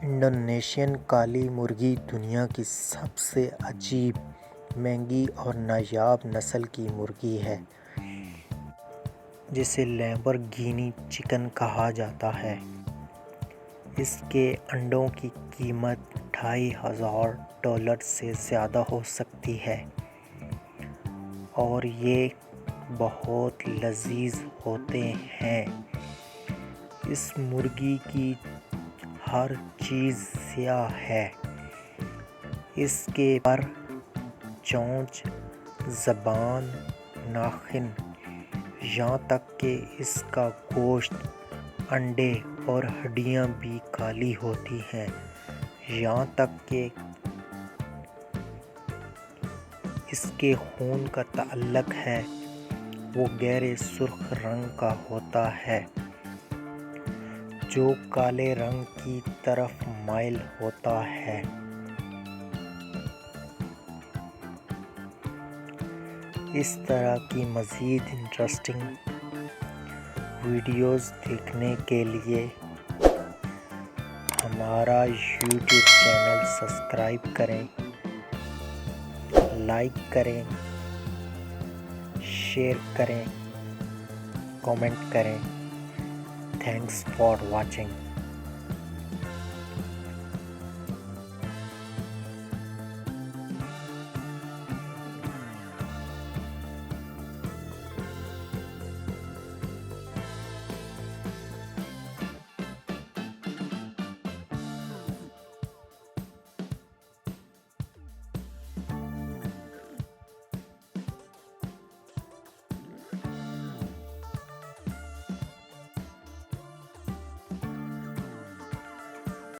Indonesian काली मुर्गी दुनिया की सबसे अजीब, महंगी और नायाब नस्ल की मुर्गी है, जिसे लैम्बोर्गिनी चिकन कहा जाता है। इसके अंडों की कीमत $2500 से ज़्यादा हो सकती है और ये बहुत लजीज होते हैं। इस मुर्गी की हर चीज़ स्याह है। इसके पर, चोंच, ज़बान, नाखून, यहाँ तक कि इसका गोश्त, अंडे और हड्डियाँ भी काली होती हैं। यहाँ तक कि इसके खून का ताल्लुक है वो गहरे सुर्ख रंग का होता है, जो काले रंग की तरफ माइल होता है। इस तरह की मज़ीद इंटरेस्टिंग वीडियोस देखने के लिए हमारा यूट्यूब चैनल सब्सक्राइब करें, लाइक करें, शेयर करें, कमेंट करें। Thanks for watching.